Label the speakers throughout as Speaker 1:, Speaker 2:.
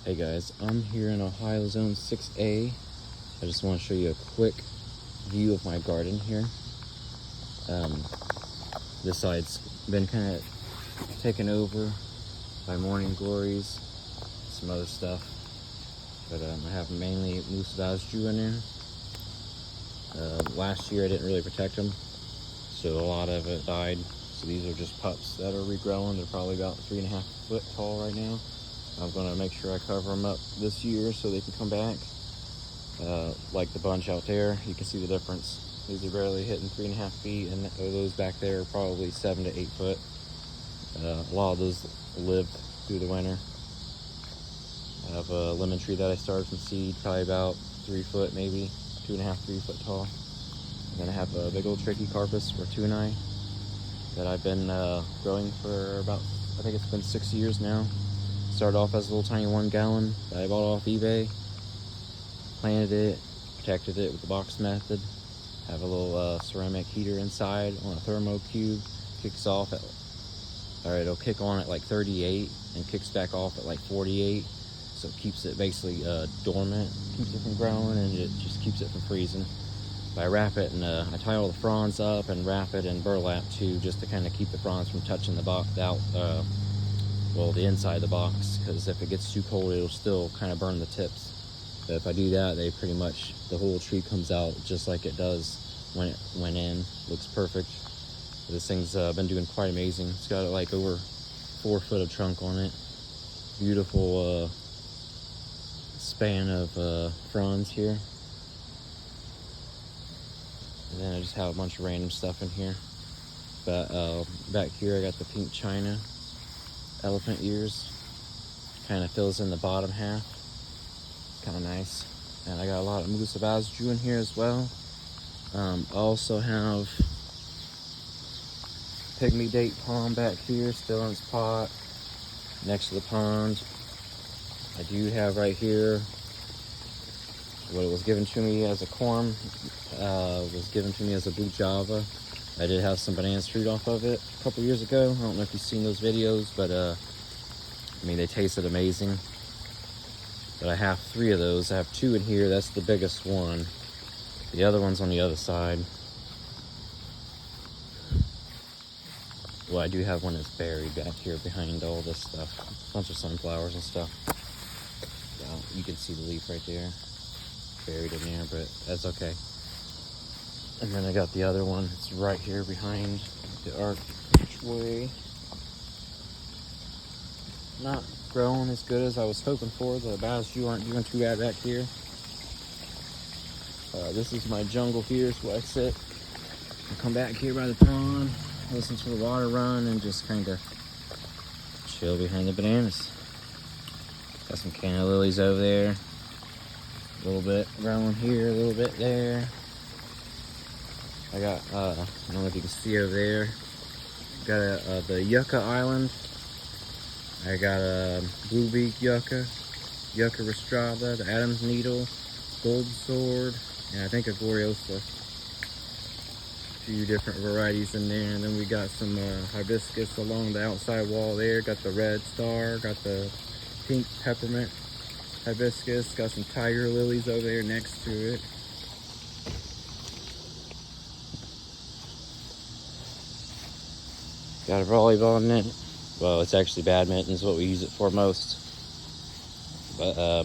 Speaker 1: Hey guys, I'm here in Ohio Zone 6A. I just want to show you a quick view of my garden here. This side's been kind of taken over by morning glories, some other stuff. But I have mainly downsized in there. Last year I didn't really protect them, so a lot of it died. So these are just pups that are regrowing. They're probably about 3.5 foot tall right now. I'm gonna make sure I cover them up this year so they can come back. Like the bunch out there, you can see the difference. These are barely hitting 3.5 feet, and those back there are probably 7 to 8 foot. A lot of those lived through the winter. I have a lemon tree that I started from seed, probably about 3 foot, maybe 2.5, 3 foot tall. And then I have a big old Trachycarpus or Tunai that I've been growing for about, I think it's been 6 years now. Started off as a little tiny 1 gallon that I bought off eBay. Planted it, protected it with the box method. Have a little ceramic heater inside on a thermo cube. Kicks off at, it'll kick on at like 38 and kicks back off at like 48. So it keeps it basically dormant, keeps it from growing, and it just keeps it from freezing. But I wrap it and I tie all the fronds up and wrap it in burlap too, just to kind of keep the fronds from touching the box the inside of the box, because if it gets too cold it'll still kind of burn the tips. But if I do that, the whole tree comes out just like it does when it went in. Looks perfect. This thing's been doing quite amazing. It's got like over 4 foot of trunk on it. Beautiful span of fronds here. And then I just have a bunch of random stuff in here. But back here I got the pink china elephant ears. Kind of fills in the bottom half. Kind of nice. And I got a lot of musabazju in here as well. I also have pygmy date palm back here, still in its pot, next to the pond. I do have right here what was given to me as a corm. Was given to me as a blue java. I did have some banana fruit off of it a couple years ago. I don't know if you've seen those videos, but I mean, they tasted amazing. But I have 3 of those. I have 2 in here. That's the biggest one. The other one's on the other side. Well, I do have one that's buried back here behind all this stuff. A bunch of sunflowers and stuff. Yeah, you can see the leaf right there. Buried in there, but that's okay. And then I got the other one. It's right here behind the archway. Not growing as good as I was hoping for. The basju aren't doing too bad back here. This is my jungle here. Is where I sit. I come back here by the pond, listen to the water run, and just kind of chill behind the bananas. Got some canna lilies over there. A little bit growing here, a little bit there. I got, I don't know if you can see over there. Got the yucca island. I got a blue beak yucca, yucca rostrata, the Adam's needle, gold sword, and I think a gloriosa. A few different varieties in there. And then we got some hibiscus along the outside wall there. Got the red star, got the pink peppermint hibiscus, got some tiger lilies over there next to it. Got a volleyball net. Well, it's actually badminton is what we use it for most. But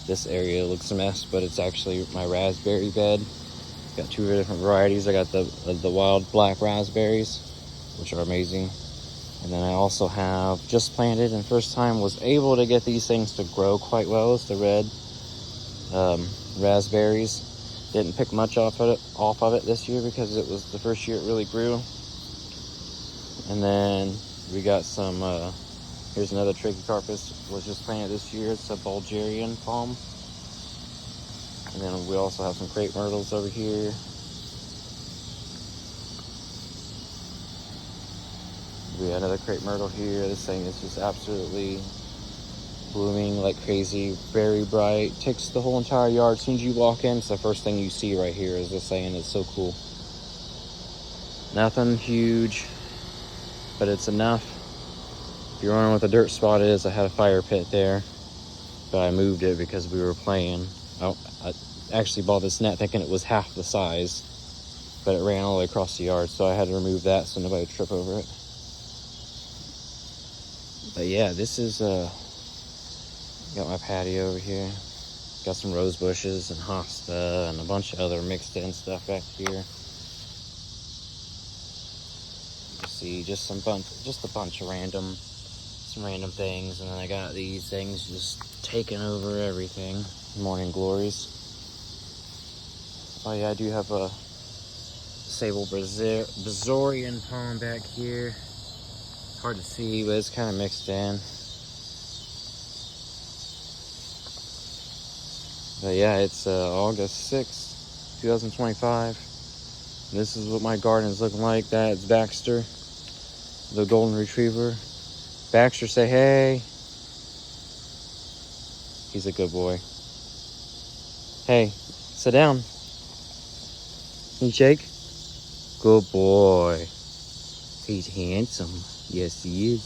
Speaker 1: this area looks a mess, but it's actually my raspberry bed. Got 2 different varieties. I got the wild black raspberries, which are amazing. And then I also have just planted, and first time was able to get these things to grow quite well. It's the red raspberries. Didn't pick much off of it this year because it was the first year it really grew. And then we got some, here's another Trachycarpus, was just planted this year. It's a Bulgarian palm. And then we also have some crepe myrtles over here. We got another crepe myrtle here. This thing is just absolutely blooming like crazy, very bright. Takes the whole entire yard. As soon as you walk in, it's the first thing you see right here is this thing, and it's so cool. Nothing huge, but it's enough. If you're wondering what the dirt spot is, I had a fire pit there. but I moved it because we were playing. I actually bought this net thinking it was half the size, but it ran all the way across the yard, so I had to remove that so nobody would trip over it. But yeah, this is got my patio over here. Got some rose bushes and hosta and a bunch of other mixed in stuff back here. You see just a bunch of random things, and then I got these things just taking over everything. Morning glories. Oh yeah, I do have a sable Brazilian palm back here. Hard to see, but it's kind of mixed in. But yeah, it's August 6th, 2025. This is what my garden is looking like. That's Baxter, the golden retriever. Baxter, say hey. He's a good boy. Hey, sit down. Can you shake? Good boy. He's handsome. Yes, he is.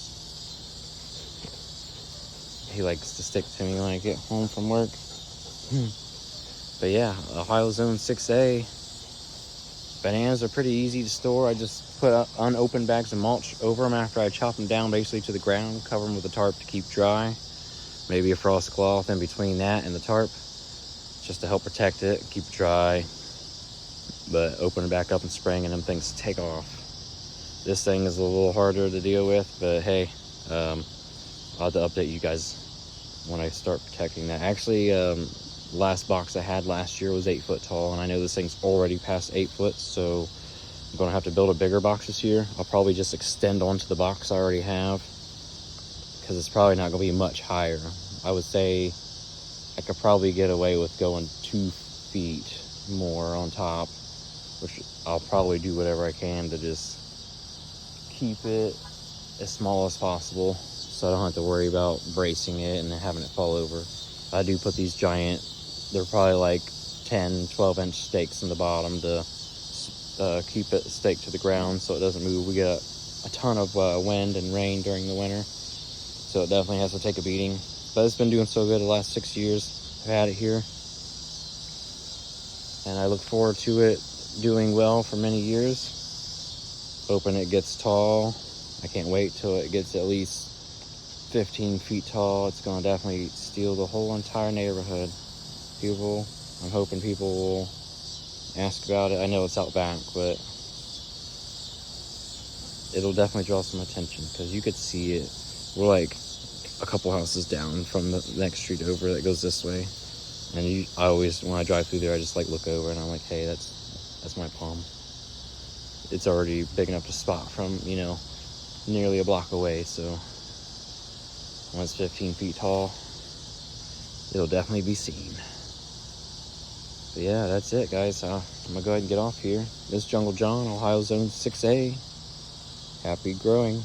Speaker 1: He likes to stick to me when I get home from work. But yeah, Ohio Zone 6A. Bananas are pretty easy to store. I just put unopened bags of mulch over them after I chop them down basically to the ground, cover them with a tarp to keep dry. Maybe a frost cloth in between that and the tarp, just to help protect it, keep it dry. But open it back up in spring and them things take off. This thing is a little harder to deal with, but hey, I'll have to update you guys when I start protecting that. Actually, last box I had last year was 8 foot tall, and I know this thing's already past 8 foot, so I'm gonna have to build a bigger box this year. I'll probably just extend onto the box I already have, because it's probably not gonna be much higher. I would say I could probably get away with going 2 feet more on top, which I'll probably do whatever I can to just keep it as small as possible, so I don't have to worry about bracing it and having it fall over. I do put these giant, they're probably like 10-12 inch stakes in the bottom to keep it staked to the ground so it doesn't move. We get a ton of wind and rain during the winter, so it definitely has to take a beating. But it's been doing so good the last 6 years I've had it here, and I look forward to it doing well for many years. Hoping it gets tall. I can't wait till it gets at least 15 feet tall. It's gonna definitely steal the whole entire neighborhood. I'm hoping people will ask about it. I know it's out back, but it'll definitely draw some attention because you could see it. We're like a couple houses down from the next street over that goes this way, and I always, when I drive through there, I just like look over and I'm like, hey, that's my palm. It's already big enough to spot from, nearly a block away. So when it's 15 feet tall, it'll definitely be seen. But yeah, that's it, guys. I'm gonna go ahead and get off here. This is Jungle John, Ohio Zone 6A. Happy growing.